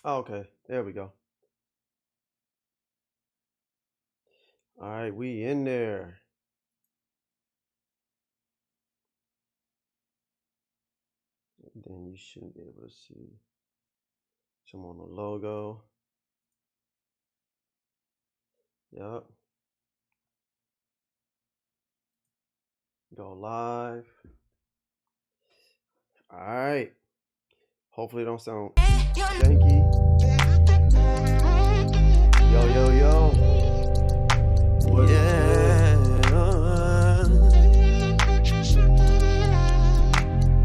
Oh, okay, there we go. All right, we in there. Then you should be able to see some on the logo. Yep. Go live. All right. Hopefully it don't sound janky. Yo, yo, yo. What yeah.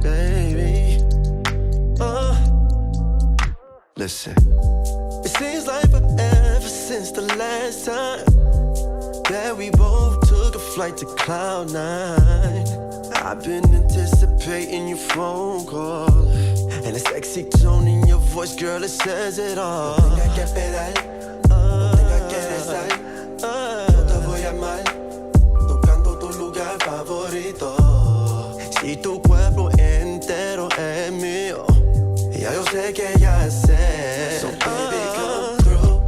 Baby. Listen. It seems like forever since the last time that we both took a flight to Cloud 9. I've been anticipating your phone call and the sexy tone in your voice, girl, it says it all. No tenga que esperar, no tenga que rezar, yo te voy a amar, tocando tu lugar favorito. Si tu cuerpo entero es mío, ya yo sé que ya sé. So baby, come through.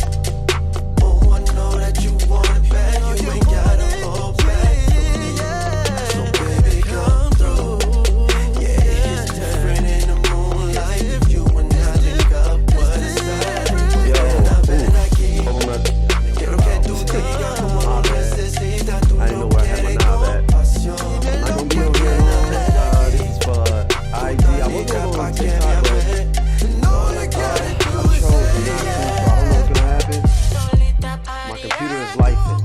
Oh, I know that you want it back. You ain't gotta hold back from me. So baby, come through. Yeah, it's different in the moonlight. If you and I link up, what is that? Yo, Ven aquí. hold on. Quiero que tú digas como necesitas tu I didn't know where I had my knob at. I'm not gonna be on here long. These for IG. I was gonna go on TikTok, but I'm trolling not to, so I don't know what's gonna happen. My computer is lifing.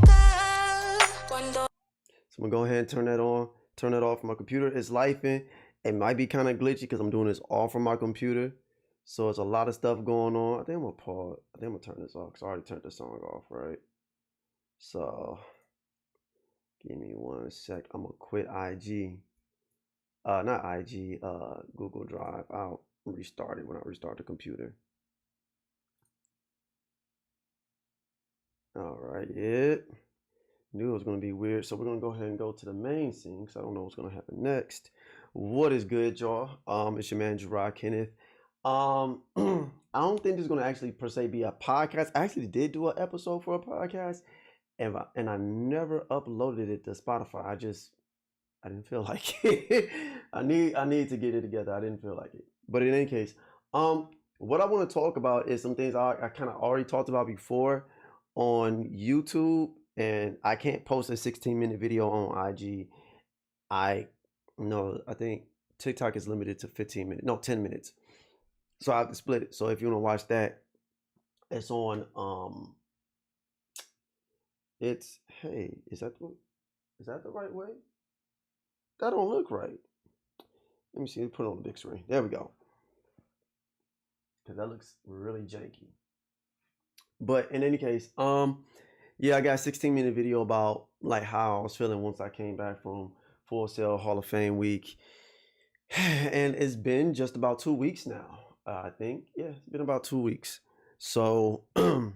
So I'm gonna go ahead and turn that on, turn it off. My computer is lifing. It might be kind of glitchy because I'm doing this all from my computer. So it's a lot of stuff going on. I think I'm gonna pause. I think I'm gonna turn this off because I already turned the song off, right? So give me 1 sec. I'm gonna quit IG. Not IG, Google Drive. I'll restart it when I restart the computer. All right, knew it was gonna be weird, so we're gonna go ahead and go to the main scene because I don't know what's gonna happen next. What is good, y'all? It's your man Gerard Kenneth. I don't think this is gonna actually per se be a podcast. I actually did do an episode for a podcast, and I never uploaded it to Spotify. I didn't feel like it. I need to get it together. I didn't feel like it. But in any case, what I want to talk about is some things I kind of already talked about before on YouTube, and I can't post a 16-minute video on IG. I no, I think TikTok is limited to 15 minutes, no, 10 minutes. So I have to split it. So if you want to watch that, it's on it's hey, is that the right way? That don't look right. Let me see. Put it on the big screen. There we go. Because that looks really janky. But in any case, yeah, I got a 16-minute video about like how I was feeling once I came back from Full Sail Hall of Fame week, and it's been just about 2 weeks now. I think, yeah, it's been about 2 weeks. So, because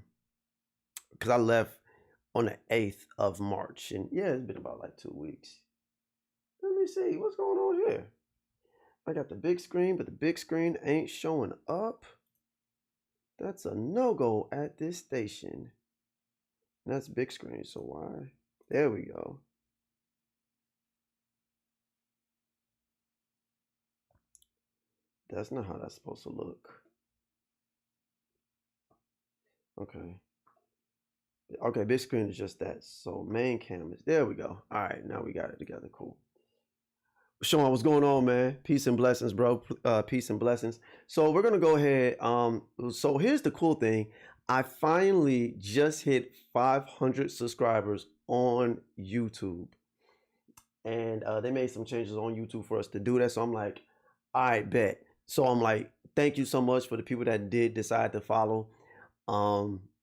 I left on the 8th of March, and yeah, it's been about like 2 weeks. Let me see what's going on here. I got the big screen, but the big screen ain't showing up. That's a no-go at this station. And that's big screen, so why? There we go. That's not how that's supposed to look. Okay. Okay, big screen is just that. So main cam is there we go. All right, now we got it together. Cool. Sean, what's going on, man? Peace and blessings, bro. Peace and blessings. So we're gonna go ahead. So here's the cool thing. I finally just hit 500 subscribers on YouTube, and they made some changes on YouTube for us to do that. So I'm like, I bet. So I'm like, thank you so much for the people that did decide to follow.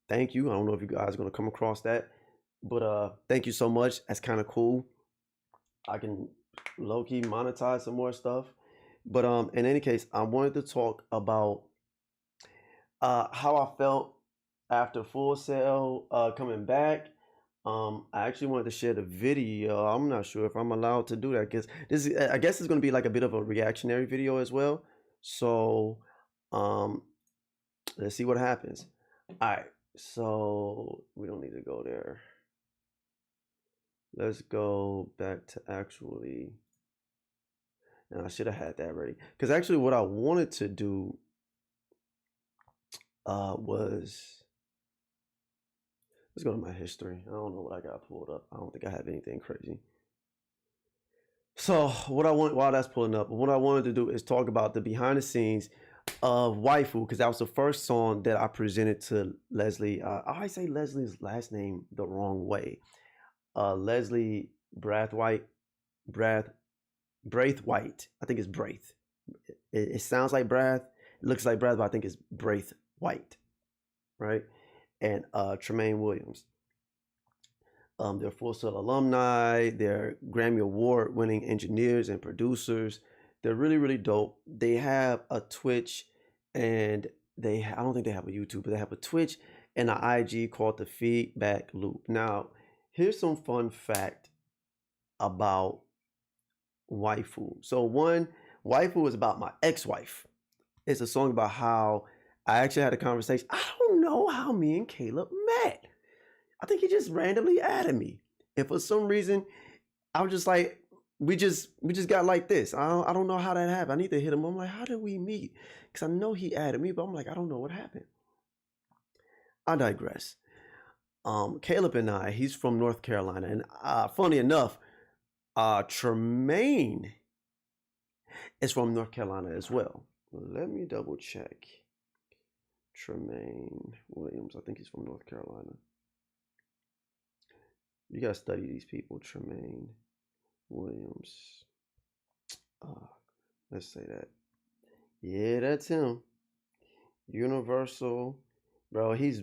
Thank you. I don't know if you guys are gonna come across that, but thank you so much. That's kind of cool. I can low key monetize some more stuff. But in any case, I wanted to talk about how I felt after Full Sail coming back. I actually wanted to share the video. I'm not sure if I'm allowed to do that because I guess it's going to be like a bit of a reactionary video as well. So, let Let's see what happens. All right, so we don't need to go there. Let's go back to actually, and I should have had that ready. Because actually what I wanted to do was, let's go to my history. I don't know what I got pulled up. I don't think I have anything crazy. So what I want, while that's pulling up, what I wanted to do is talk about the behind the scenes of Waifu, because that was the first song that I presented to Leslie. I always say Leslie's last name the wrong way. Leslie Brathwaite, Braithwaite. I think it's Braith. It sounds like Brath. It looks like Brath, but I think it's Braithwaite, right? And Tremaine Williams. They're Full Sail alumni. They're Grammy Award winning engineers and producers. They're really, really dope. They have a Twitch, and I don't think they have a YouTube, but they have a Twitch and an IG called The Feedback Loop. Now, here's some fun fact about Waifu. So one, Waifu is about my ex-wife. It's a song about how I actually had a conversation. I don't know how me and Caleb met. I think he just randomly added me. And for some reason, I was just like, we just got like this. I don't know how that happened. I need to hit him. I'm like, how did we meet? Because I know he added me, but I'm like, I don't know what happened. I digress. Caleb and I, he's from North Carolina. And funny enough, Tremaine is from North Carolina as well. Let me double check. Tremaine Williams, I think he's from North Carolina. You gotta study these people. Tremaine Williams. Let's say that. Yeah, that's him. Universal, bro. Here's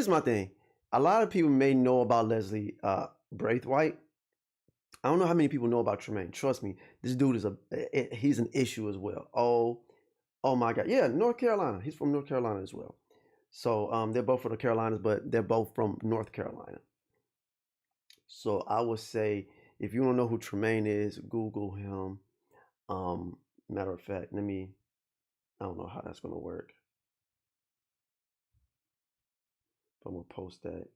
my thing. A lot of people may know about Leslie Braithwaite. I don't know how many people know about Tremaine. Trust me, this dude is he's an issue as well. Oh my God. Yeah, North Carolina. He's from North Carolina as well. So they're both from the Carolinas, but they're both from North Carolina. So I would say, if you don't know who Tremaine is, Google him. Matter of fact, I don't know how that's gonna work. But I'm gonna post that.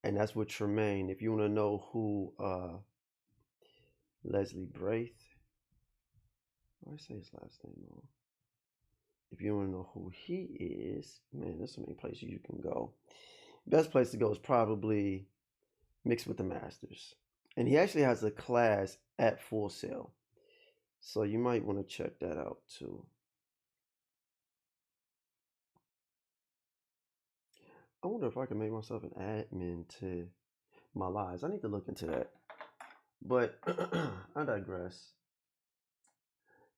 And that's with Tremaine. If you want to know who Leslie Braith, I say his last name wrong. If you want to know who he is, man, there's so many places you can go. Best place to go is probably Mixed with the Masters. And he actually has a class at Full Sail. So you might want to check that out too. I wonder if I can make myself an admin to my lives. I need to look into that. But I digress.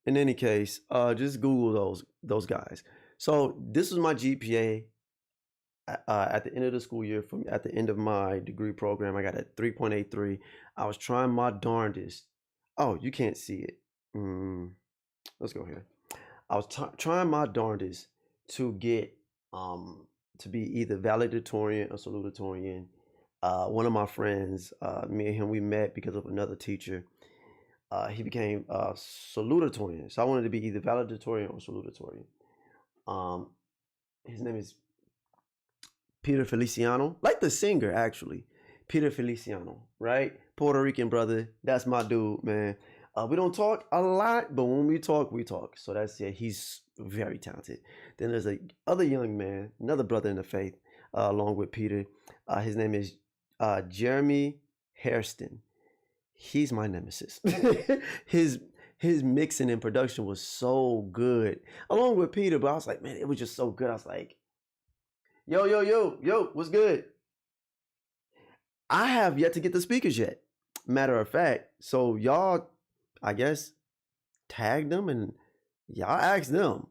In any case, just Google those guys. So this was my GPA at the end of the school year. At the end of my degree program, I got a 3.83. I was trying my darndest. Oh, you can't see it. Let's go here. I was trying my darndest to get to be either valedictorian or salutatorian. One of my friends, me and him, we met because of another teacher. He became salutatorian. So I wanted to be either valedictorian or salutatorian. His name is Peter Feliciano, like the singer, actually. Peter Feliciano, right? Puerto Rican brother. That's my dude, man. We don't talk a lot, but when we talk, we talk. So that's it. He's very talented. Then there's a other young man, another brother in the faith, along with Peter. His name is Jeremy Hairston. He's my nemesis. his mixing and production was so good, along with Peter. But I was like, man, it was just so good. I was like, yo, what's good? I have yet to get the speakers yet. Matter of fact, so y'all, I guess, tag them and y'all ask them.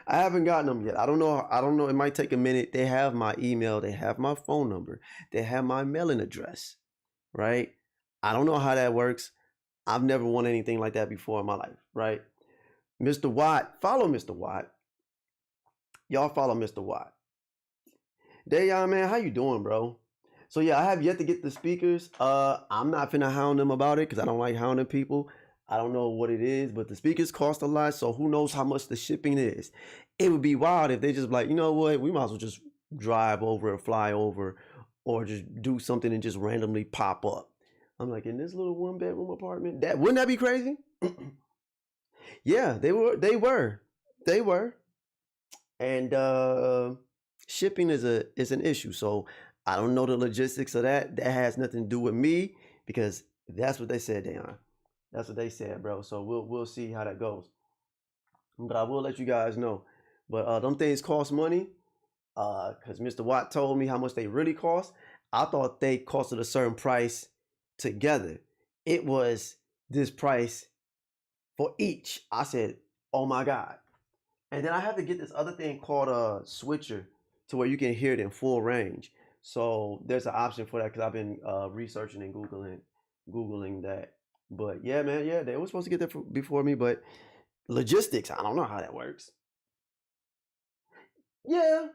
I haven't gotten them yet. I don't know. It might take a minute. They have my email. They have my phone number. They have my mailing address, right? I don't know how that works. I've never won anything like that before in my life, right? Mr. Watt, follow Mr. Watt. Y'all follow Mr. Watt. Dayon, man, how you doing, bro? So yeah, I have yet to get the speakers. I'm not finna hound them about it because I don't like hounding people. I don't know what it is, but the speakers cost a lot, so who knows how much the shipping is. It would be wild if they just like, you know what, we might as well just drive over or fly over or just do something and just randomly pop up. I'm like, in this little one bedroom apartment, that wouldn't that be crazy? Yeah, they were. And shipping is an issue. So I don't know the logistics of that. That has nothing to do with me because that's what they said, Dayon. That's what they said, bro. So we'll see how that goes. But I will let you guys know. But them things cost money. Because Mr. Watt told me how much they really cost. I thought they costed a certain price together. It was this price for each. I said, oh my God. And then I have to get this other thing called a switcher to where you can hear it in full range. So there's an option for that because I've been researching and Googling that. But yeah, man, yeah, they were supposed to get that before me, but logistics, I don't know how that works. Yeah.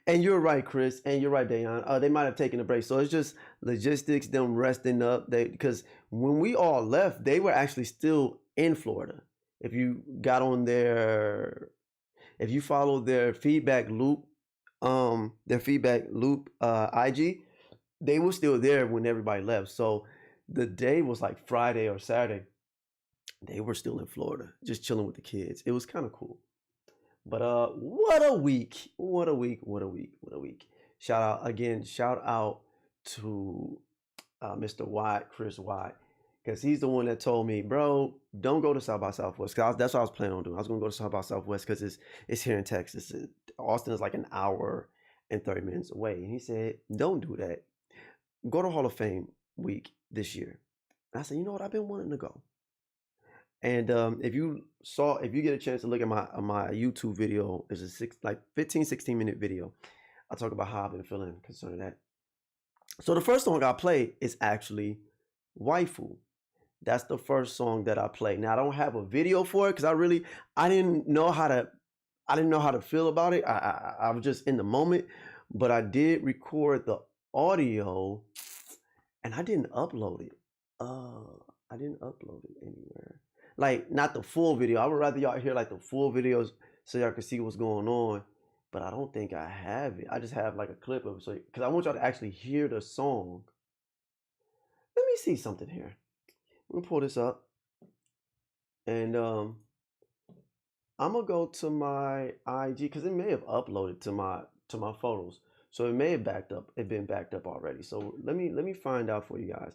And you're right, Chris, and you're right, Dayon. They might have taken a break, so it's just logistics, them resting up. They because when we all left, they were actually still in Florida. If you got on if you followed their feedback loop IG, they were still there when everybody left. So the day was like Friday or Saturday. They were still in Florida, just chilling with the kids. It was kind of cool. But what a week. What a week. What a week. What a week. Shout out to Mr. Watt, Chris Watt, because he's the one that told me, bro, don't go to South by Southwest. Cause that's what I was planning on doing. I was gonna go to South by Southwest because it's here in Texas. Austin is like an hour and 30 minutes away. And he said, don't do that. Go to Hall of Fame week this year. And I said, you know what? I've been wanting to go. And if you get a chance to look at my YouTube video, it's a 15-16 minute video. I talk about how I've been feeling concerning that. So the first song I play is actually Waifu. That's the first song that I play. Now I don't have a video for it because I didn't know how to feel about it. I was just in the moment, but I did record the audio and I didn't upload it. I didn't upload it anywhere. Like not the full video. I would rather y'all hear like the full videos so y'all can see what's going on. But I don't think I have it. I just have like a clip of it. So because I want y'all to actually hear the song. Let me see something here. Let me pull this up. And I'm gonna go to my IG because it may have uploaded to my photos. So it may have been backed up already. So let me find out for you guys.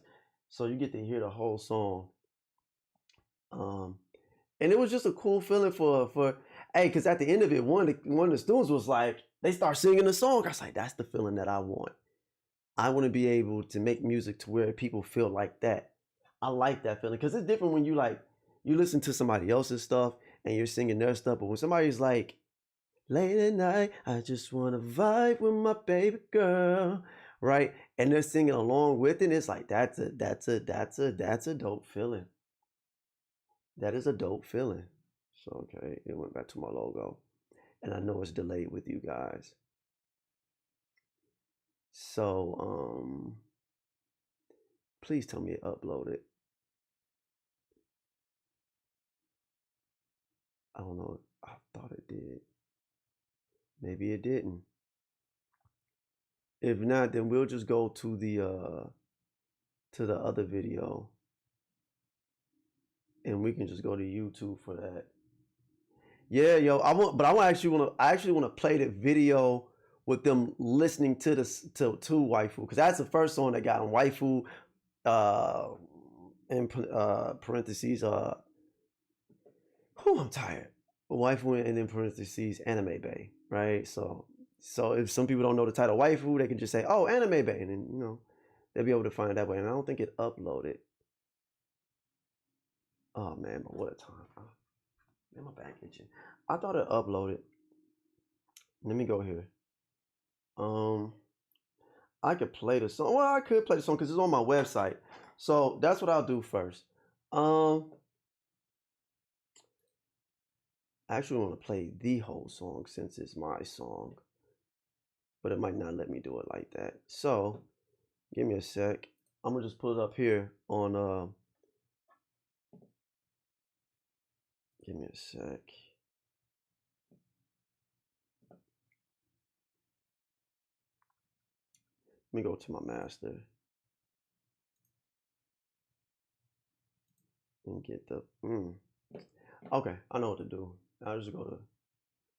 So you get to hear the whole song. And it was just a cool feeling for hey, because at the end of it, one of the students was like, they start singing the song. I was like, that's the feeling that I want. I want to be able to make music to where people feel like that. I like that feeling because it's different when you listen to somebody else's stuff and you're singing their stuff, but when somebody's like, late at night, I just want to vibe with my baby girl, right? And they're singing along with it. It's like that's a dope feeling. That is a dope feeling. So okay, it went back to my logo. And I know it's delayed with you guys. So please tell me it uploaded. I don't know. I thought it did. Maybe it didn't. If not, then we'll just go to the other video. And we can just go to YouTube for that. Yeah, yo, I actually want to play the video with them listening to Waifu because that's the first song that got on Waifu. In parentheses, I'm tired. Waifu and then parentheses Anime Bay, right? So if some people don't know the title Waifu, they can just say, oh, Anime Bay, and then they'll be able to find it that way. And I don't think it uploaded. Oh man, but what a time. Man, my back itching. I thought it uploaded. Let me go here. I could play the song. Well, I could play the song because it's on my website. So that's what I'll do first. I actually want to play the whole song since it's my song. But it might not let me do it like that. So give me a sec. I'm gonna just put it up here on Give me a sec. Let me go to my master and get the Okay, I know what to do. I just go to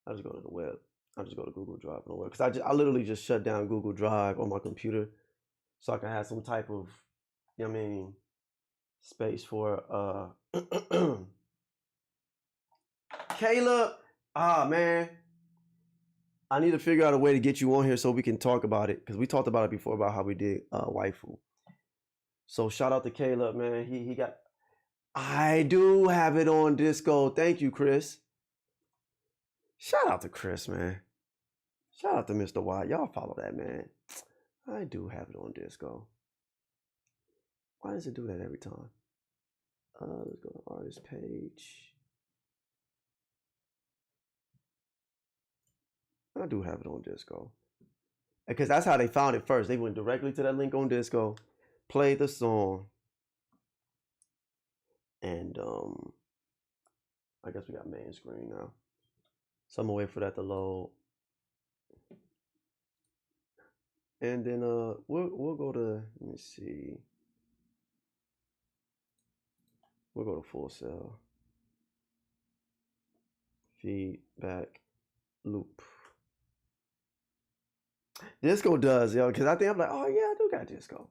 the web. I just go to Google Drive on the web because I literally just shut down Google Drive on my computer so I can have some type of, you know what I mean, space for Caleb. Man, I need to figure out a way to get you on here so we can talk about it because we talked about it before about how we did Waifu. So shout out to Caleb, man. He got. I do have it on Disco. Thank you, Chris. Shout out to Chris, man. Shout out to Mr. Y. Y'all follow that, man. I do have it on Disco. Why does it do that every time? Let's go to artist page. I do have it on Disco. Because that's how they found it first. They went directly to that link on Disco, played the song, and I guess we got main screen now. So I'm gonna wait for that to load. And then we'll go to, let me see. We'll go to full cell. Feedback loop. Disco does, yo, because I think I'm like, oh yeah, I do got Disco.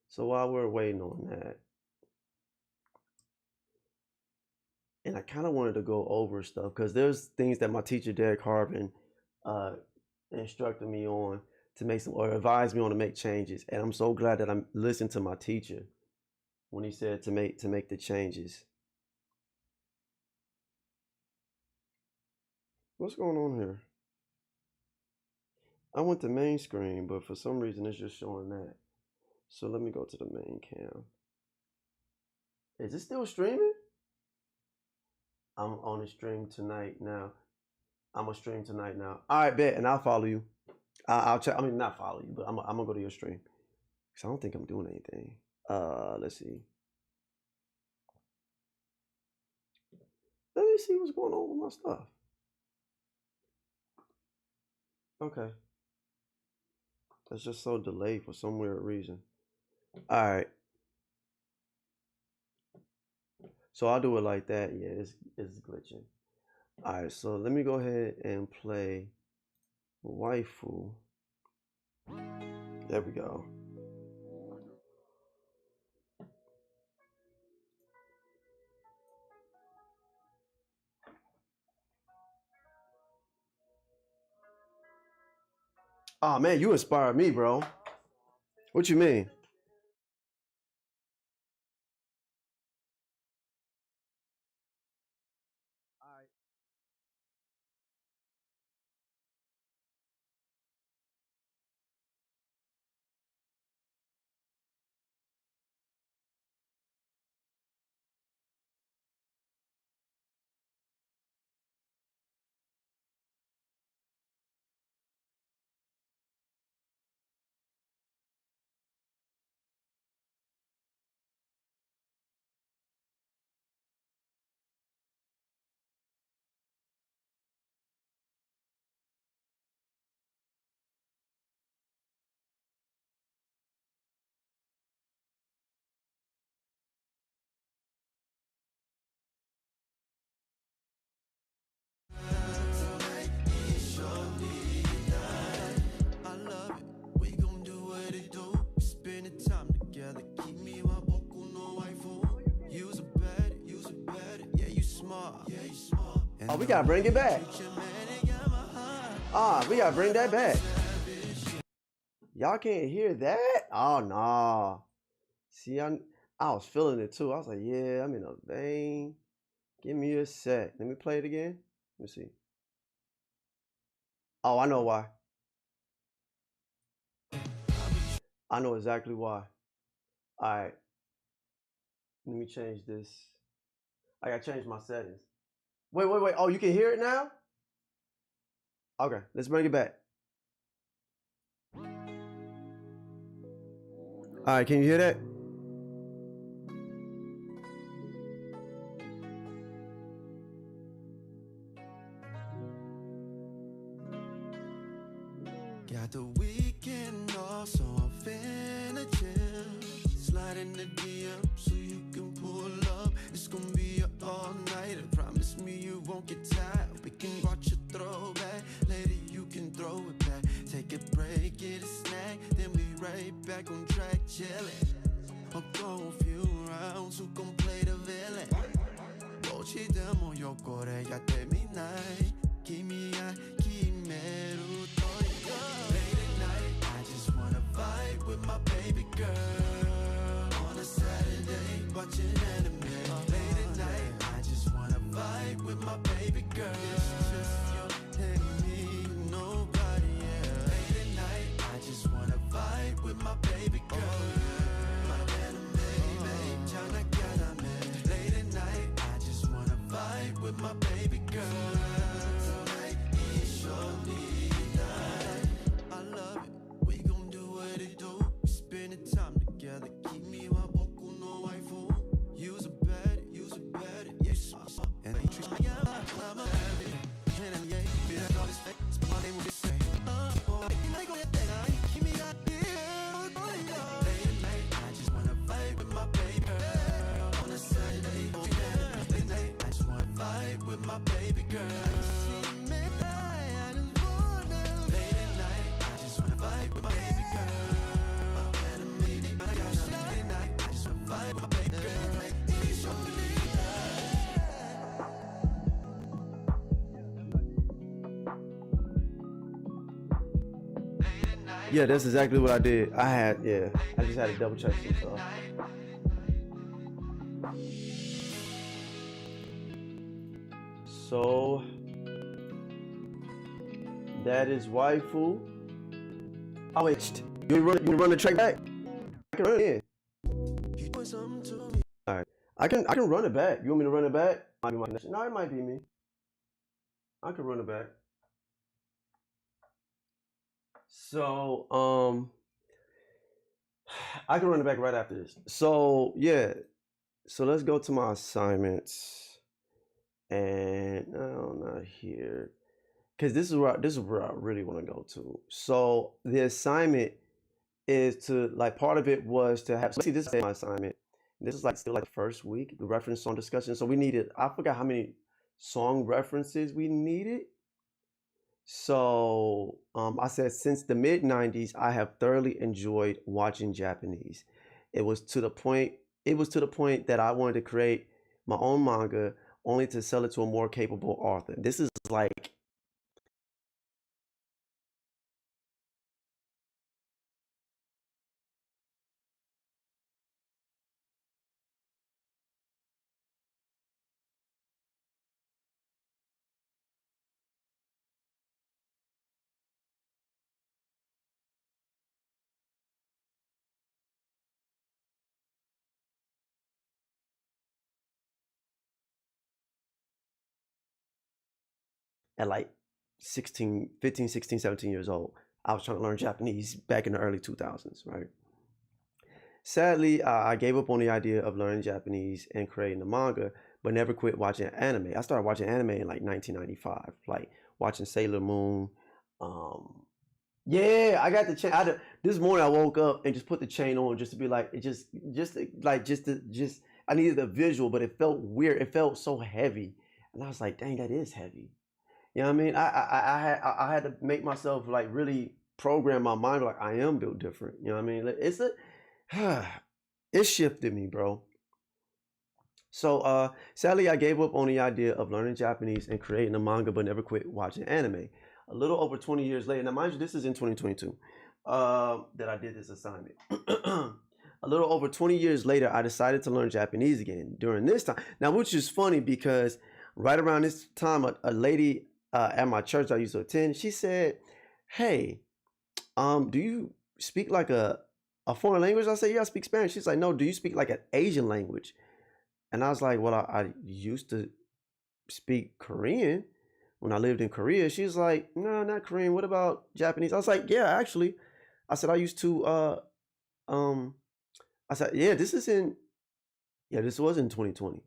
So while we're waiting on that, and I kind of wanted to go over stuff because there's things that my teacher Derek Harvin instructed me on to make some, or advised me on to make changes, and I'm so glad that I listened to my teacher when he said to make the changes. What's going on here? I went to main screen, but for some reason it's just showing that. So let me go to the main cam. Is it still streaming? I'm on the stream tonight now. I'm gonna stream tonight now. All right, bet, and I'll follow you. I'll check. I mean, not follow you, but I'm gonna go to your stream because I don't think I'm doing anything. Let's see. Let me see what's going on with my stuff. Okay. That's just so delayed for some weird reason. All right. So I'll do it like that. Yeah, it's glitching. All right, so let me go ahead and play Waifu. There we go. Oh man, you inspired me, bro. What you mean? Oh, we gotta bring it back. We gotta bring that back. Y'all can't hear that? Oh no. See, I was feeling it too. I was like, yeah, I'm in a vein. Give me a sec. Let me play it again. Let me see. Oh, I know why. I know exactly why. All right. Let me change this. I gotta change my settings. Wait. Oh, you can hear it now? Okay, let's bring it back. All right, can you hear that? Got the weekend off, so I'm finna chill. Slide in the DM so you can pull up. It's gonna be an all-nighter. Promise me you won't get tired. We can watch a throwback. Later you can throw it back. Take a break, get a snack. Then we right back on track, chillin'. I'll go a few rounds, who gon' play the villain? Bochidemo yokore ya terminai. Kimia kimeru toyo. Late at night, I just wanna vibe with my baby girl. On a Saturday, watching anime. Late at night, I just wanna vibe with my baby girl. It's just you and me, nobody else. Late at night, I just wanna vibe with my baby girl. My anime, babe, China Kaname. Late at night, I just wanna vibe with my baby girl. Tonight is your night. I love it, we gon' do what it do. We spending time together, keep me wa boku no waifu. You's a bad, yes, and he treats me I'm a habit. And I'm be that all this fake, spell my name with this say. Oh, I go get that, keep me out here. Late at night, I just wanna vibe with my baby girl. On a Saturday, late at night, I just wanna vibe with my baby girl. Late at night, I just wanna vibe with my baby girl. Late at night, I just wanna vibe with my baby girl. It's your night. Yeah, that's exactly what I did. I just had to double check some stuff. So that is Waifu. Oh wait, you run the track back? I can run it in. Alright. I can run it back. You want me to run it back? Might be my connection. No, it might be me. I can run it back. So I can run it back right after this. So yeah. So let's go to my assignments. And no, not here. Because this is where I really want to go to. So the assignment is to, like, part of it was to have, see, this is my assignment. This is like still like the first week, the reference song discussion. So we needed, I forgot how many song references we needed. So I said, since the mid 90s, I have thoroughly enjoyed watching Japanese. It was to the point that I wanted to create my own manga, only to sell it to a more capable author. This is like at like 15, 16, 17 years old. I was trying to learn Japanese back in the early 2000s, right? Sadly, I gave up on the idea of learning Japanese and creating the manga, but never quit watching anime. I started watching anime in like 1995, like watching Sailor Moon. Yeah, I got the chain. This morning I woke up and just put the chain on just to be like, I needed a visual, but it felt weird. It felt so heavy. And I was like, dang, that is heavy. You know what I mean? I had to make myself like really program my mind like I am built different. You know what I mean? It shifted me, bro. So sadly, I gave up on the idea of learning Japanese and creating a manga, but never quit watching anime. A little over 20 years later, now mind you, this is in 2022 that I did this assignment. A little over 20 years later, I decided to learn Japanese again during this time. Now, which is funny because right around this time, a lady at my church I used to attend, she said, hey, do you speak like a foreign language? I said, yeah, I speak Spanish. She's like, no, do you speak like an Asian language? And I was like, well, I used to speak Korean when I lived in Korea. She's like, no, not Korean. What about Japanese? I was like, yeah, actually. I said, I used to, I said, yeah, this was in 2020.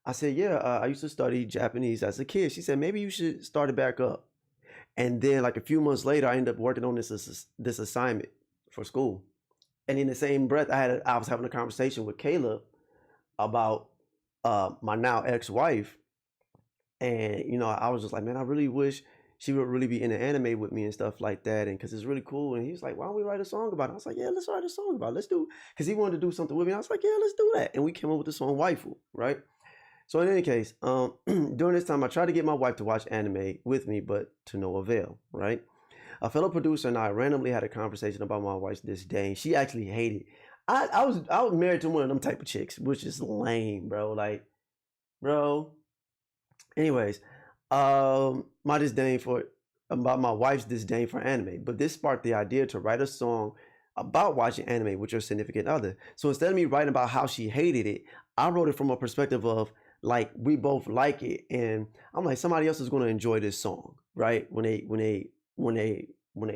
I said, yeah, I used to study Japanese as a kid. She said, maybe you should start it back up. And then like a few months later, I ended up working on this assignment for school. And in the same breath, I was having a conversation with Caleb about my now ex-wife, and I was just like, man, I really wish she would really be into anime with me and stuff like that, and because it's really cool. And he's like, why don't we write a song about it? I was like, yeah, let's write a song about it. Let's do, because he wanted to do something with me. I was like, yeah, let's do that. And we came up with the song Waifu, right? So in any case, during this time, I tried to get my wife to watch anime with me, but to no avail, right? A fellow producer and I randomly had a conversation about my wife's disdain. She actually hated. I was married to one of them type of chicks, which is lame, bro. Like, bro. Anyways, my disdain for about my wife's disdain for anime, but this sparked the idea to write a song about watching anime with your significant other. So instead of me writing about how she hated it, I wrote it from a perspective of like we both like it, and I'm like somebody else is going to enjoy this song, right? When they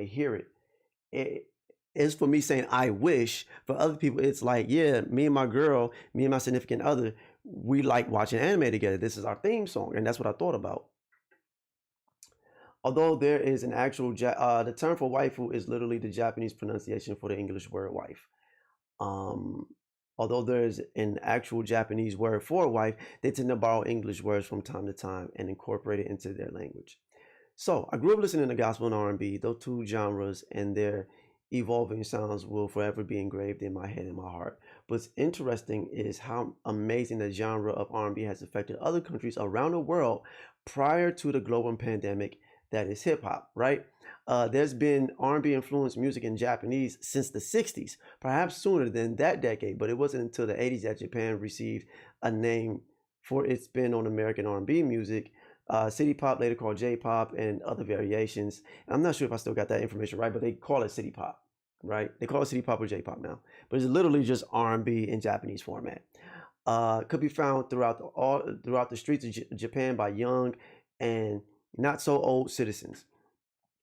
hear it, it's for me saying I wish. For other people, it's like, yeah, me and my significant other, we like watching anime together. This is our theme song, and that's what I thought about. Although there is an actual the term for waifu is literally the Japanese pronunciation for the English word wife. Um, Although there is an actual Japanese word for wife, they tend to borrow English words from time to time and incorporate it into their language. So I grew up listening to gospel and R&B. Those two genres and their evolving sounds will forever be engraved in my head and my heart. What's interesting is how amazing the genre of R&B has affected other countries around the world prior to the global pandemic that is hip hop, right? There's been R&B influenced music in Japanese since the 60s, perhaps sooner than that decade, but it wasn't until the 80s that Japan received a name for its spin on American R&B music. City pop, later called J-pop, and other variations. And I'm not sure if I still got that information right, but they call it city pop, right? They call it city pop or J-pop now, but it's literally just R&B in Japanese format. Could be found throughout the streets of Japan by young and not so old citizens.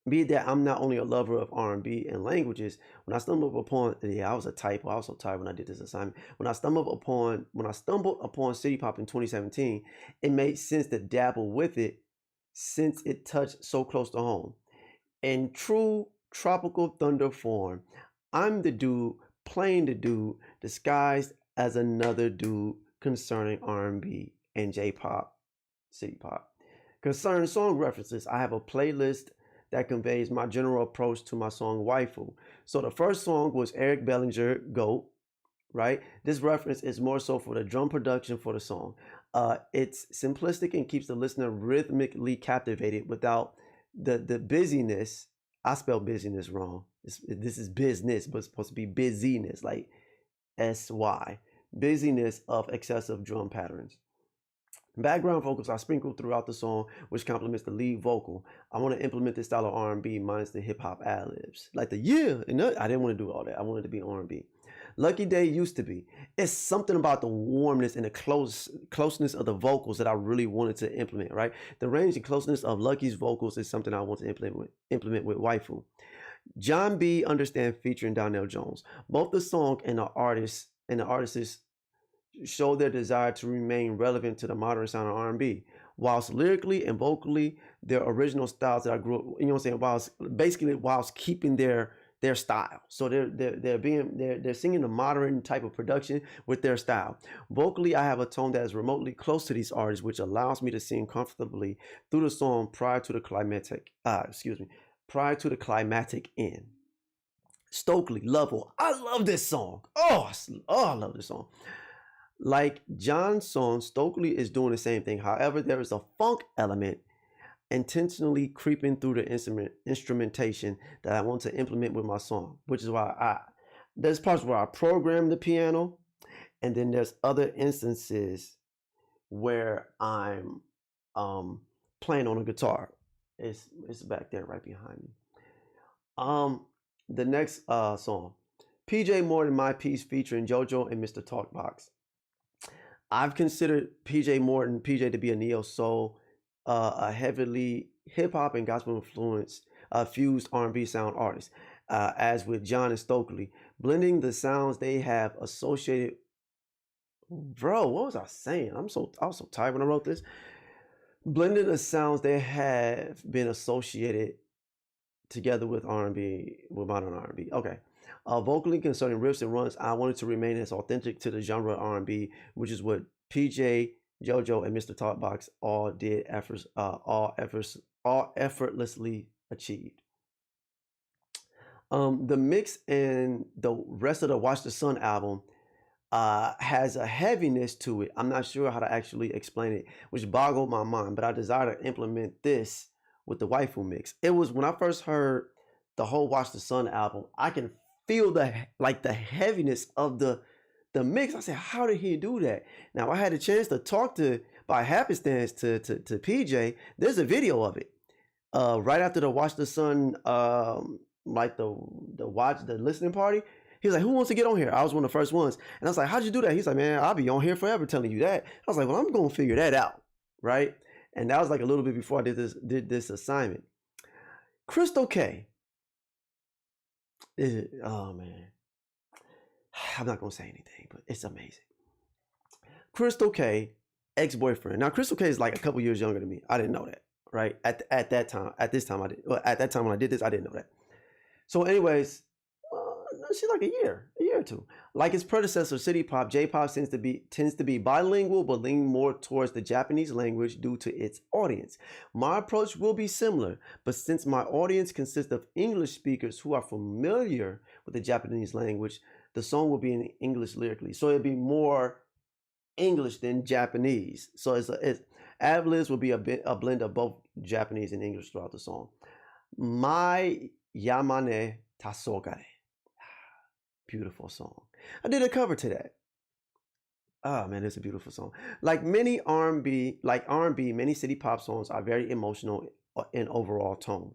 Be it that I'm not only a lover of R&B and languages, when I stumbled upon, yeah, I was a typo. I was so tired when I did this assignment. When I stumbled upon City Pop in 2017, it made sense to dabble with it since it touched so close to home. In true tropical thunder form, I'm the dude playing the dude disguised as another dude concerning R&B and J-pop, City Pop. Concerning song references, I have a playlist that conveys my general approach to my song Waifu. So the first song was Eric Bellinger, GOAT, right? This reference is more so for the drum production for the song. It's simplistic and keeps the listener rhythmically captivated without the busyness. I spelled busyness wrong. This is business, but it's supposed to be busyness, like SY. Busyness of excessive drum patterns. Background vocals are sprinkled throughout the song, which complements the lead vocal. I want to implement this style of R&B minus the hip hop ad libs, like the yeah. And I didn't want to do all that. I wanted to be R&B. Lucky Day used to be. It's something about the warmness and the closeness of the vocals that I really wanted to implement. Right, the range and closeness of Lucky's vocals is something I want to implement with Waifu. John B. Understand featuring Donnell Jones. Both the song and the artists show their desire to remain relevant to the modern sound of R&B, whilst lyrically and vocally their original styles that I grew up, you know what I'm saying, whilst keeping their style. So they're singing the modern type of production with their style. Vocally, I have a tone that is remotely close to these artists, which allows me to sing comfortably through the song prior to the climatic end. Stokely, Lovell. I love this song. Oh, I love this song. Like John's song, Stokely is doing the same thing. However, there is a funk element intentionally creeping through the instrumentation that I want to implement with my song, which is why there's parts where I program the piano, and then there's other instances where I'm playing on a guitar. It's back there right behind me. The next song, PJ Morton, My Piece, featuring JoJo and Mr. Talkbox. I've considered PJ to be a neo soul, a heavily hip hop and gospel influenced fused R&B sound artist. As with John and Stokely, blending the sounds they have associated. Bro, what was I saying? I was so tired when I wrote this. Blending the sounds they have been associated together with R&B, with modern R&B. Okay. Vocally concerning riffs and runs, I wanted to remain as authentic to the genre of R&B, which is what PJ, JoJo, and Mr. Talkbox all did all effortlessly achieved. The mix and the rest of the Watch the Sun album has a heaviness to it. I'm not sure how to actually explain it, which boggled my mind, but I desire to implement this with the Waifu mix. It was when I first heard the whole Watch the Sun album, I can feel the heaviness of the mix. I said, how did he do that? Now I had a chance to talk to by happenstance to PJ. There's a video of it. Right after the Watch the Sun like the listening party. He was like, who wants to get on here? I was one of the first ones. And I was like, how'd you do that? He's like, man, I'll be on here forever telling you that. I was like, well, I'm going to figure that out. Right. And that was like a little bit before I did this assignment. Crystal K. Oh, man. I'm not going to say anything, but it's amazing. Crystal K, ex-boyfriend. Now, Crystal K is like a couple years younger than me. I didn't know that. Right. At that time, at this time, I did. Well, at that time when I did this, I didn't know that. So anyways, she's like a year or two. Like its predecessor, City Pop, J-Pop tends to be bilingual, but lean more towards the Japanese language due to its audience. My approach will be similar, but since my audience consists of English speakers who are familiar with the Japanese language, the song will be in English lyrically. So it'd be more English than Japanese. So it's ad-libs will be a blend of both Japanese and English throughout the song. My Yamane Tasogare. Beautiful song. I did a cover to that. Oh man, it's a beautiful song. Like R&B, many city pop songs are very emotional in overall tone.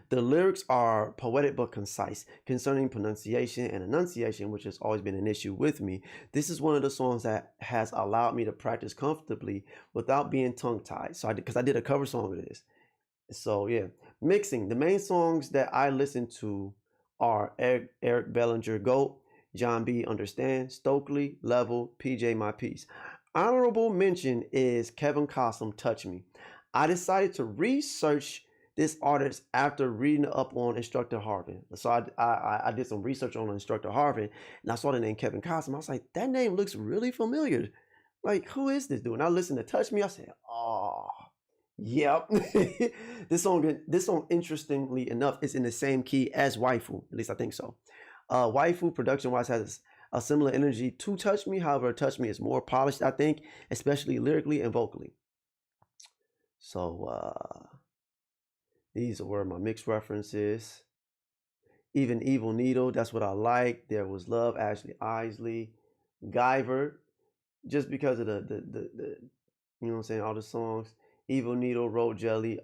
The lyrics are poetic but concise concerning pronunciation and enunciation, which has always been an issue with me. This is one of the songs that has allowed me to practice comfortably without being tongue-tied. So because I did a cover song of this. So yeah, mixing. The main songs that I listen to are Eric Bellinger, GOAT, John B, Understand, Stokely, Level, PJ, My Peace. Honorable mention is Kevin Cossum, Touch Me. I decided to research this artist after reading up on Instructor Harvin. So I did some research on Instructor Harvin, and I saw the name Kevin Cossum. I was like, that name looks really familiar. Like, who is this dude? And I listened to Touch Me. I said, oh, yep. This song, interestingly enough, is in the same key as Waifu. At least I think so. Waifu, production-wise, has a similar energy to Touch Me. However, Touch Me is more polished, I think, especially lyrically and vocally. So, these were my mix references. Even Evil Needle, that's what I like. There Was Love, Ashley Isley, Guyver, just because of the you know what I'm saying, all the songs. Evil Needle, Road Jelly,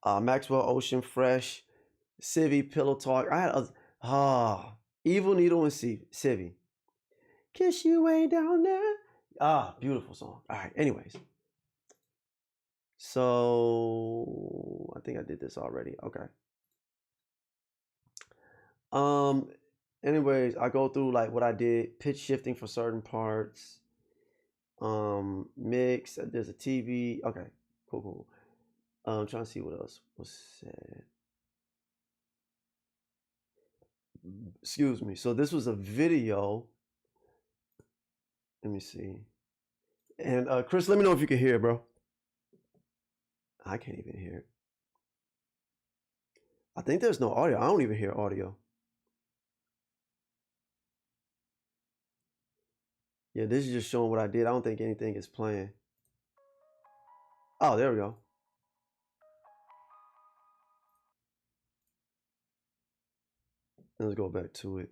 Maxwell Ocean Fresh, Civvy, Pillow Talk. I had Evil Needle and Civvy. Kiss You Way Down There. Beautiful song. All right, anyways. So I think I did this already. Okay. Anyways, I go through like what I did, pitch shifting for certain parts. Mix, there's a TV. Okay, cool. I'm trying to see what else was said. Excuse me. So this was a video. Let me see. And Chris, let me know if you can hear it, bro. I can't even hear it. I think there's no audio. I don't even hear audio. Yeah, this is just showing what I did. I don't think anything is playing. Oh, there we go. Let's go back to it.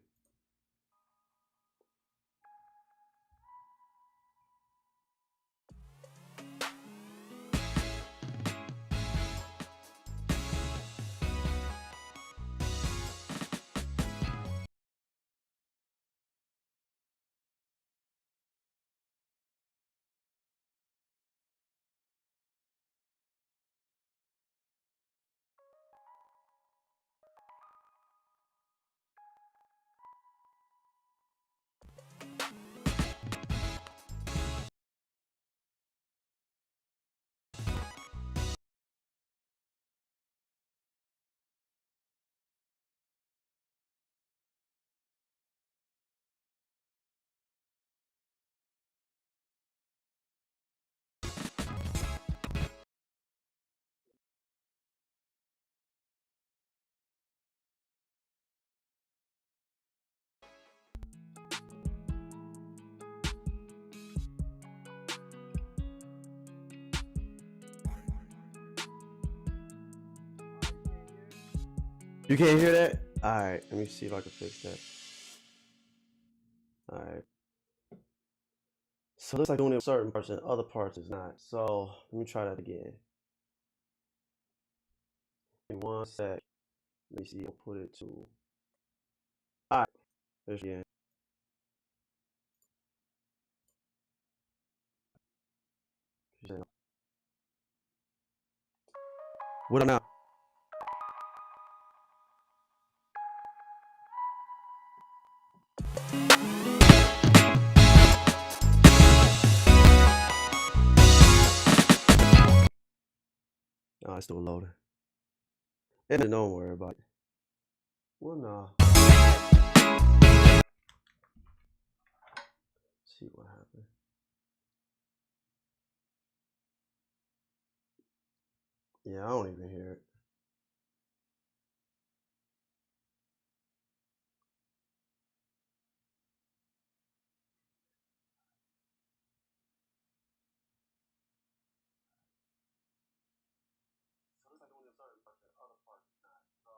You can't hear that? All right, let me see if I can fix that. All right. So it looks like only a certain parts and other parts is not. So let me try that again. In 1 sec. Let me see. I'll put it to. All right. There's again. What now? Oh, it's still loading. And don't worry about it. Well, no. Let's see what happened. Yeah, I don't even hear it. So it's like only a certain parts and other parts is not. So.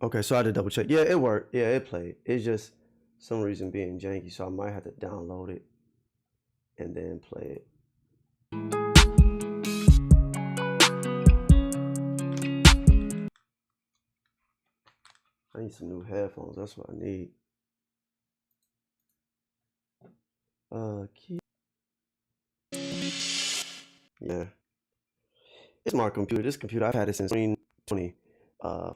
Okay, so I had to double check. Yeah, it worked. Yeah, it played. It's just some reason being janky, so I might have to download it and then play it. I need some new headphones. That's what I need. Key. Yeah. It's my computer. This computer, I've had it since 2020.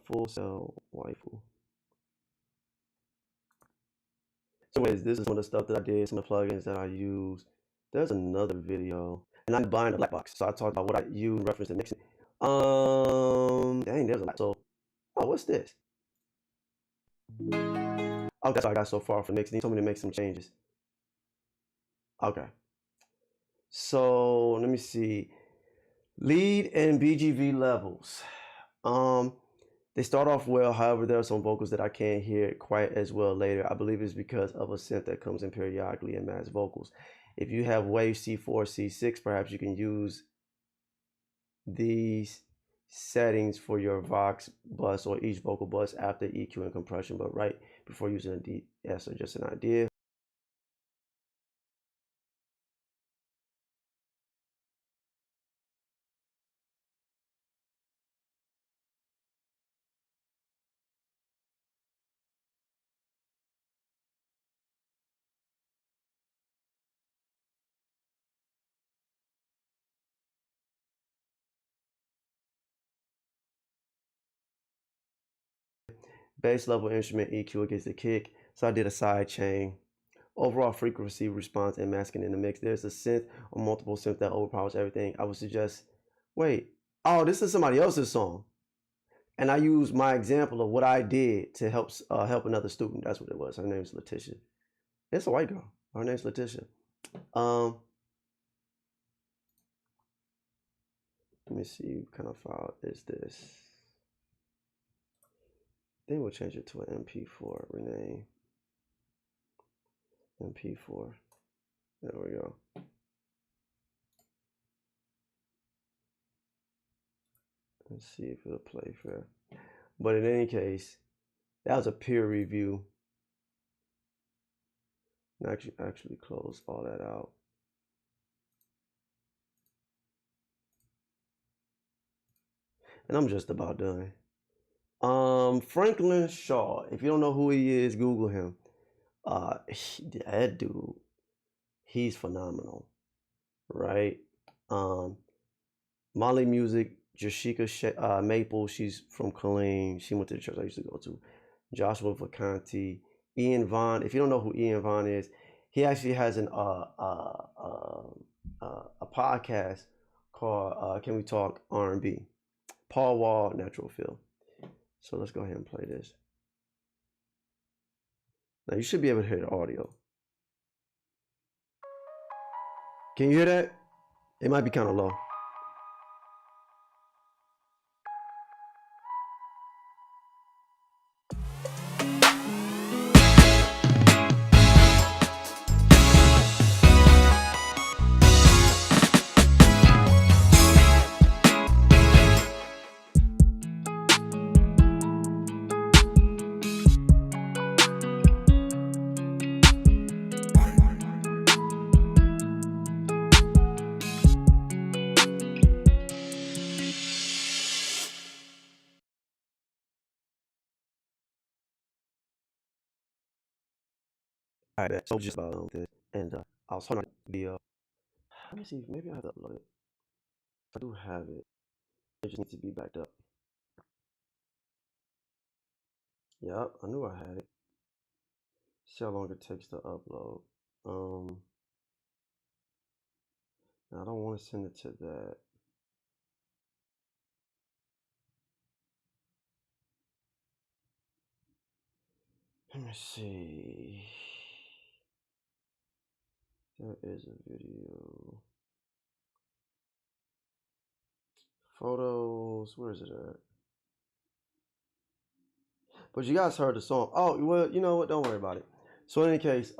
Full cell Waifu. So anyways, this is some of the stuff that I did, some of the plugins that I use. There's another video. And I'm buying a black box. So I talked about what I use, reference and mixing. Dang, there's a lot. So, oh, what's this? Oh, that's what I got so far for mixing. He told me to make some changes. Okay. So let me see. Lead and BGV levels. They start off well. However, there are some vocals that I can't hear quite as well later. I believe it's because of a synth that comes in periodically and mass vocals. If you have wave C4, C6, perhaps you can use these settings for your Vox bus or each vocal bus after EQ and compression, but right before using a DS, so just an idea. Bass level instrument EQ against the kick. So I did a side chain. Overall frequency response and masking in the mix. There's a synth or multiple synth that overpowers everything. I would suggest, wait, oh, this is somebody else's song. And I used my example of what I did to help another student. That's what it was. Her name's Letitia. It's a white girl. Her name's Letitia. Let me see what kind of file is this. Then we'll change it to an MP4. Rename MP4. There we go. Let's see if it'll play fair. But in any case, that was a peer review. Actually close all that out. And I'm just about done. Franklin Shaw. If you don't know who he is, Google him. That dude, he's phenomenal, right? Molly Music, Jashika Maple, she's from Killeen. She went to the church I used to go to. Joshua Vacanti, Ian Vaughn. If you don't know who Ian Vaughn is, he actually has a podcast called Can We Talk R&B? Paul Wall, Natural Feel. So let's go ahead and play this. Now you should be able to hear the audio. Can you hear that? It might be kind of low. All right, so just about this, and I was holding the let me see, maybe I have to upload it. I do have it. It just needs to be backed up. Yep, I knew I had it. See how long it takes to upload. I don't want to send it to that. Let me see. There is a video. Photos. Where is it at? But you guys heard the song. Oh, well, you know what? Don't worry about it. So in any case,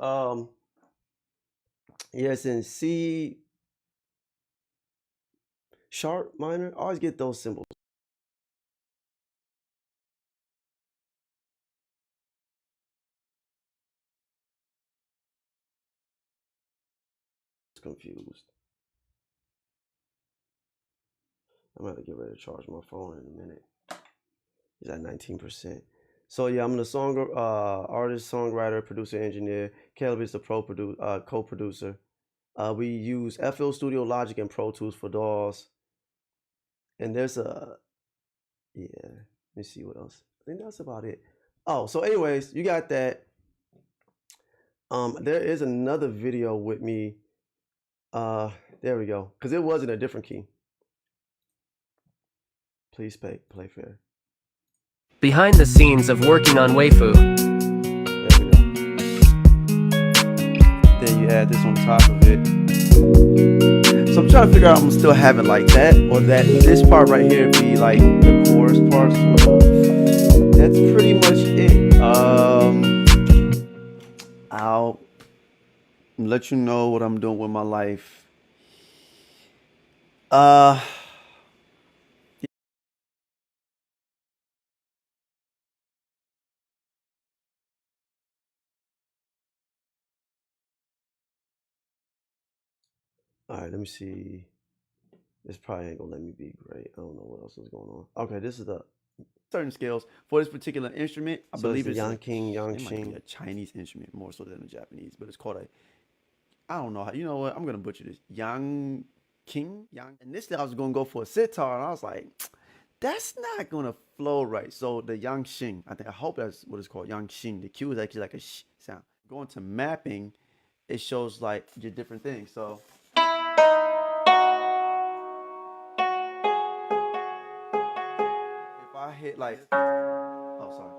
it's in C sharp minor. I always get those symbols confused. I'm gonna have to get ready to charge my phone in a minute. It's at 19%. So yeah, I'm the artist, songwriter, producer, engineer. Caleb is the co-producer. We use FL Studio, Logic, and Pro Tools for DAWs. And there's let me see what else. I think that's about it. Oh, so anyways, you got that. There is another video with me. There we go. Because it was in a different key. Please play fair. Behind the scenes of working on Waifu. There we go. Then you add this on top of it. So I'm trying to figure out, I'm still have it like that, or that this part right here be like the chorus part. So that's pretty much it. I'll let you know what I'm doing with my life. All right, let me see. This probably ain't gonna let me be great. I don't know what else is going on. Okay, this is the certain scales for this particular instrument. I believe it's Yangqing, Yangqing, a Chinese instrument more so than a Japanese, but it's called I don't know how. You know what? I'm gonna butcher this. Yangqing, and this I was gonna go for a sitar, and I was like, that's not gonna flow right. So the Yangqing, I hope that's what it's called. Yangqing. The Q is actually like a sh sound. Going to mapping, it shows like your different things. So. I hit like, oh, sorry.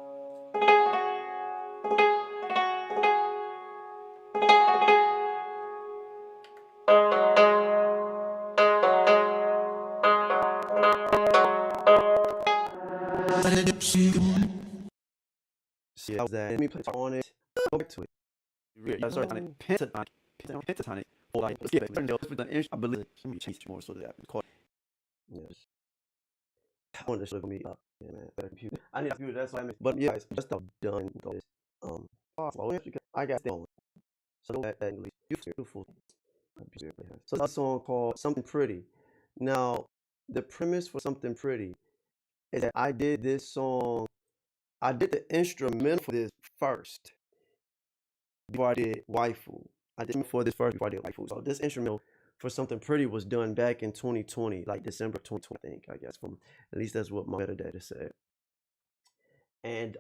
See, how's that? Let me play on it. Go back to it. I started on it. Pentatonic. Or like, skip it. I believe let me change more so that it's called. Yes. I wanted to show me up. Yeah, man. Better computer. I need a computer. That's what I mean. But yeah, it's just done with this. Well, I got that on. So that English, beautiful. So that's a song called Something Pretty. Now, the premise for Something Pretty is that I did this song. I did the instrumental for this first before I did Waifu. I did for this first before I did Waifu. So this instrumental for Something Pretty was done back in 2020, like December 2020, I think, I guess. From at least that's what my metadata said. And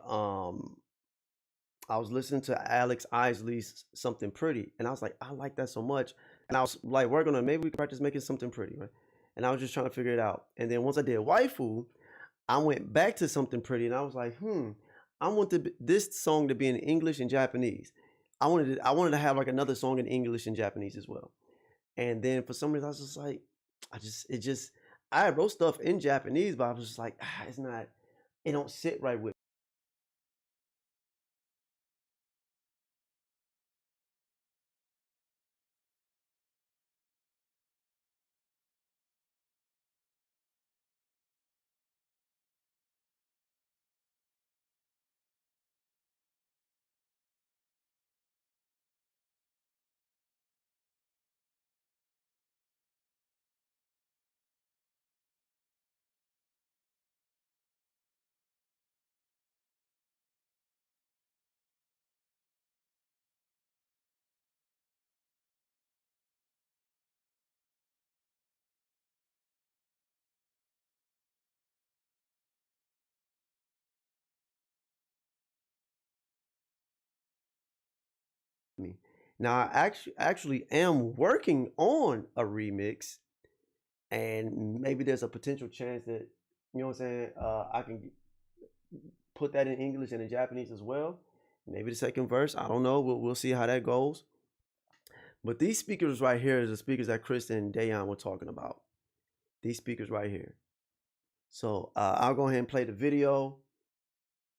I was listening to Alex Isley's Something Pretty, and I was like, I like that so much. And I was like, working on it. Maybe we could practice making something pretty, right? And I was just trying to figure it out. And then once I did Waifu, I went back to Something Pretty, and I was like, I want this song to be in English and Japanese. I wanted to have like another song in English and Japanese as well. And then for some reason I was just like, I wrote stuff in Japanese, but I was just like, it's not, it don't sit right with me. Now I actually am working on a remix, and maybe there's a potential chance that, you know what I'm saying, I can put that in English and in Japanese as well. Maybe the second verse. I don't know. We'll see how that goes. But these speakers right here is the speakers that Kristen and Dayon were talking about. These speakers right here. So I'll go ahead and play the video,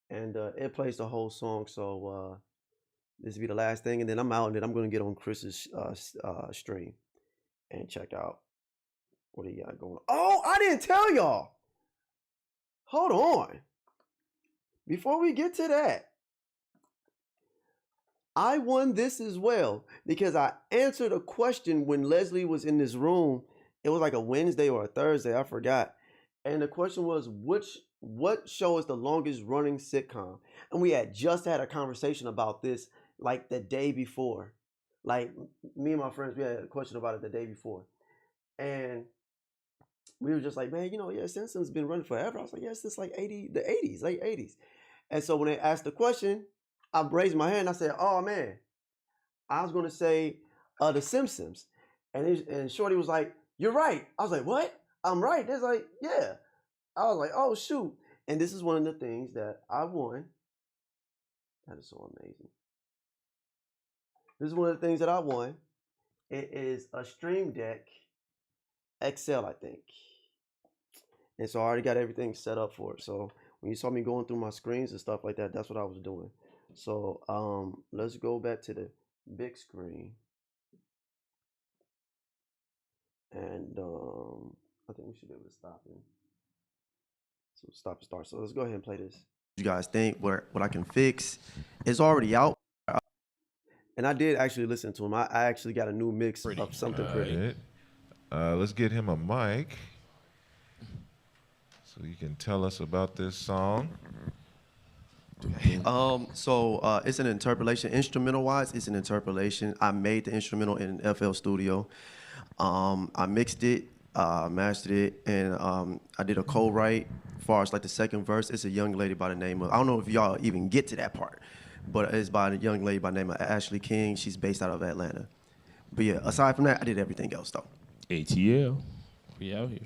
and it plays the whole song. So this will be the last thing, and then I'm out, and then I'm going to get on Chris's stream and check out what he got going on. Oh, I didn't tell y'all. Hold on. Before we get to that, I won this as well because I answered a question when Leslie was in this room. It was like a Wednesday or a Thursday, I forgot. And the question was, what show is the longest running sitcom? And we had just had a conversation about this like the day before. Like me and my friends, we had a question about it the day before. And we were just like, man, yeah, Simpsons been running forever. I was like, yeah, it's like the 80s, late 80s. And so when they asked the question, I raised my hand. I said, oh, man, I was going to say The Simpsons. And Shorty was like, you're right. I was like, what? I'm right. It's like, yeah. I was like, oh, shoot. And this is one of the things that I won. That is so amazing. This is one of the things that I won. It is a Stream Deck XL, I think. And so I already got everything set up for it. So when you saw me going through my screens and stuff like that, that's what I was doing. So let's go back to the big screen. And I think we should be able to stop it. So stop and start. So let's go ahead and play this. You guys think what I can fix is already out. And I did actually listen to him. I actually got a new mix of Something Pretty. Let's get him a mic so you can tell us about this song. So it's an interpolation. Instrumental wise, it's an interpolation. I made the instrumental in FL Studio. I mixed it, mastered it, and I did a co-write as far as like the second verse. It's a young lady by the name of, I don't know if y'all even get to that part, but it's by a young lady by the name of Ashley King. She's based out of Atlanta. But yeah, aside from that, I did everything else though. ATL, we out here.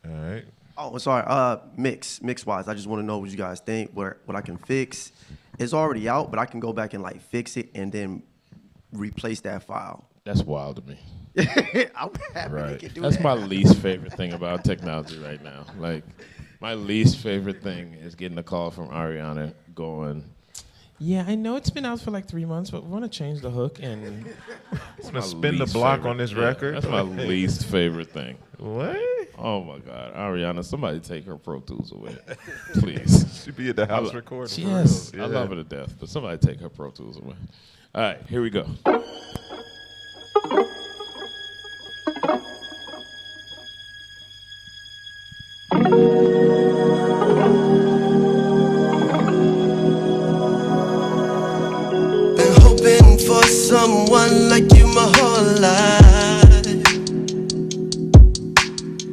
All right. Oh, sorry. Mix wise, I just want to know what you guys think. What I can fix. It's already out, but I can go back and like fix it and then replace that file. That's wild to me. I'm happy Right. we can do That's that. my least favorite thing about technology right now. Like, my least favorite thing is getting a call from Ariana going, yeah, I know it's been out for like 3 months, but we want to change the hook and I'm gonna spin the block on this record. That's my least favorite thing. What? Oh my God, Ariana! Somebody take her Pro Tools away, please. She be at the house recording. for Yes, real. I Yeah. love her to death, but somebody take her Pro Tools away. All right, here we go. Been hoping for someone like you my whole life,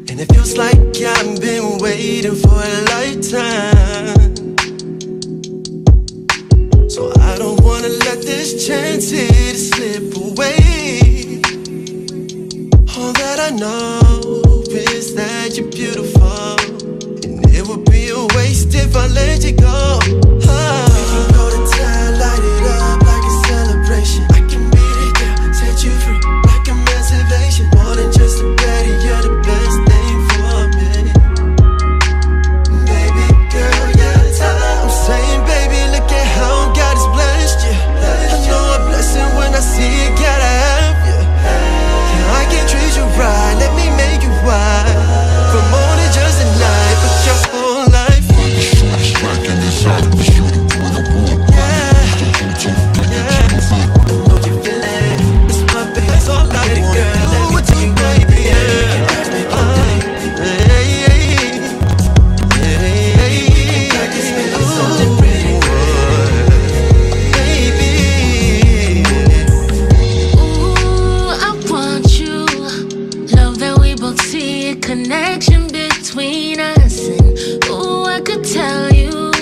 and it feels like I've been waiting for a lifetime. So I don't wanna let this chance here slip away. All that I know is that you're beautiful, and it would be a waste if I let you go. We can go to town, light it up like a celebration. I can be the girl, set you free like a reservation. More than just a betty, you're the best thing for me. Baby girl, yeah, I'm saying, baby, look at how God has blessed you. I know a blessing when I see it, gotta have you. Yeah, I can treat you right, let me make you wild. For more than just a night, but your whole life. Ooh, I want you. Love that we both see a connection between us. And ooh, I could tell you,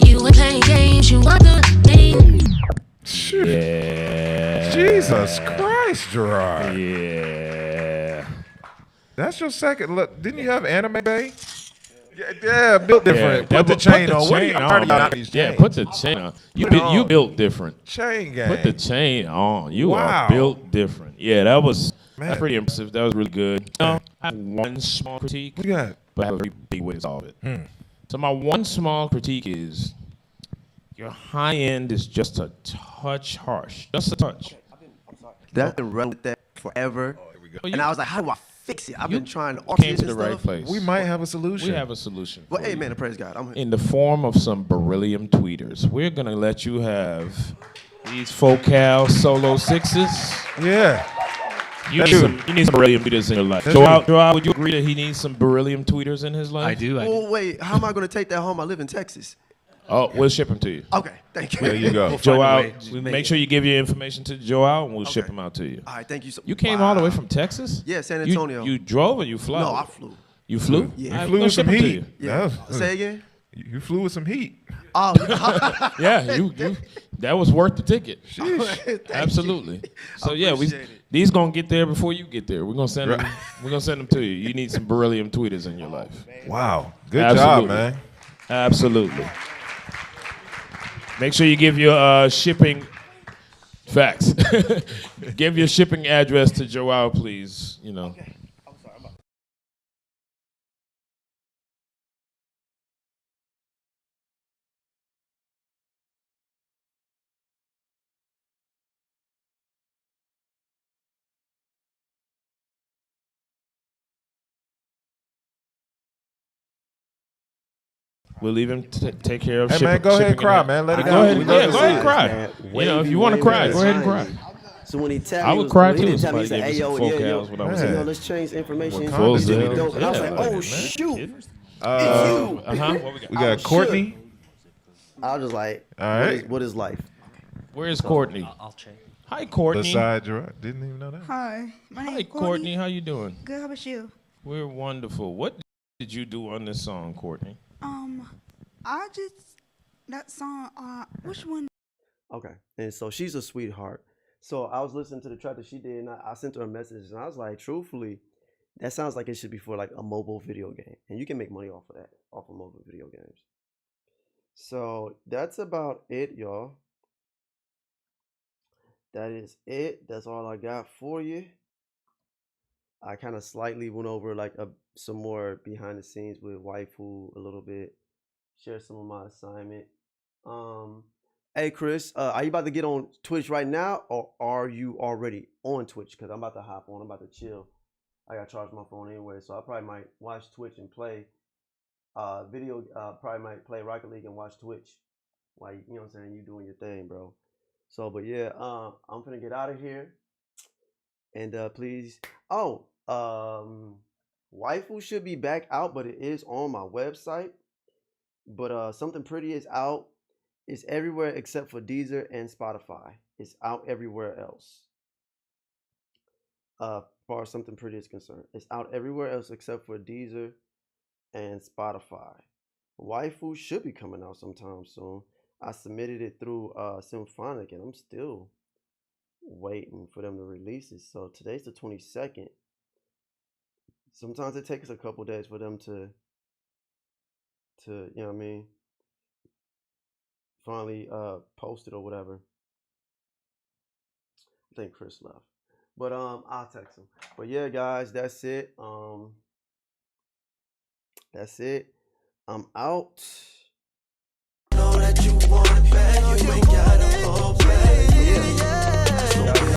you ain't playing games, you want the thing. Yeah. Jesus Christ, Gerard. Yeah. That's your second. Look, didn't you have Anime Bay? Yeah, built different. Yeah, Put the chain on. What are chain you already on, got man. these Yeah, chains? put the chain on. You Put it you on. built different. Chain gang. Put the chain on. You Wow. are built different. Yeah, that's Man. pretty impressive. That was really good. I have one small critique, What you got? but I have a very big way to solve it. So my one small critique is your high end is just a touch harsh. Just a touch. I've been running with that forever. Oh, And I was like, how do I fix it? I've been trying to came automate to this the right stuff. place. We might have a solution. We have a solution. Well, for you. amen and praise God. I'm In the form of some beryllium tweeters. We're gonna let you have these Focal Solo 6s. Yeah. You That's need, true. you need some beryllium tweeters in your life. That's Joel, would you agree that he needs some beryllium tweeters in his life? I do. Well, wait, how am I going to take that home? I live in Texas. Oh, we'll ship them to you. Okay, thank you. There you go. We'll find a Joel, way. We make sure you give your information to Joel, and we'll ship Okay. them out to you. All right, thank you so You came all the way Wow. from Texas? Yeah, San You- Antonio. You, drove or you flew? No, I flew. You flew? Yeah. All You right, flew we're gonna with some ship 'em to heat. you. Yeah. That was- Say again? You flew with some heat. Oh, Yeah, you that was worth the ticket. Thank Absolutely. So yeah, appreciate it. these gonna get there before you get there. We're gonna send them. We're gonna send them to you. You need some beryllium tweeters in your life. Wow. Good Absolutely. job, man. Absolutely. Make sure you give your shipping facts. Give your shipping address to Joao, please. You know. We'll leave him take care of Hey, shipping. man, go ahead and shipping cry, and- man. Let it Go out. ahead, We yeah, love to go see ahead and it. cry. Man, You know, if way you want to more cry, go ahead and cry. behind me. So when he tapped I me, would was- cry when he too. didn't tap me, he Somebody said, gave me "Hey some yo, full yeah, yo, cows when I was I said, there. yo, let's change information. Wakanda. Full It's gonna be zip. dope." And I was like, Yeah, oh man. shoot, Uh-huh. What we got? We I got was Courtney. I was just like, All what right. what is life? Where's Courtney? I'll check. Hi, Courtney. Beside Gerard. Didn't even know that. Hi, my name Hi, is Courtney. How you doing? Good. How about you? We're wonderful. What did you do on this song, Courtney? I just that song. Which one? Okay, and so she's a sweetheart. So I was listening to the track that she did, and I sent her a message, and I was like, truthfully, that sounds like it should be for like a mobile video game, and you can make money off of that, off of mobile video games. So that's about it, y'all. That is it. That's all I got for you. I kind of slightly went over like some more behind the scenes with Waifu a little bit. Share some of my assignment. Hey Chris, are you about to get on Twitch right now, or are you already on Twitch? Because I'm about to hop on. I'm about to chill I gotta charge my phone anyway, so I probably might watch Twitch and play video. Probably might play Rocket League and watch Twitch while you know what I'm saying, you doing your thing, bro. So, but yeah, I'm finna get out of here. And please, Waifu should be back out, but it is on my website. But Something Pretty is out. It's everywhere except for Deezer and Spotify. It's out everywhere else. As far as Something Pretty is concerned, it's out everywhere else except for Deezer and Spotify. Waifu should be coming out sometime soon. I submitted it through Symphonic, and I'm still waiting for them to release it. So today's the 22nd. Sometimes it takes a couple days for them to you know what I mean, finally post it or whatever. I think Chris left, but I'll text him. But yeah, guys, that's it. That's it. I'm out. Know that you want it back, you ain't gotta hold back.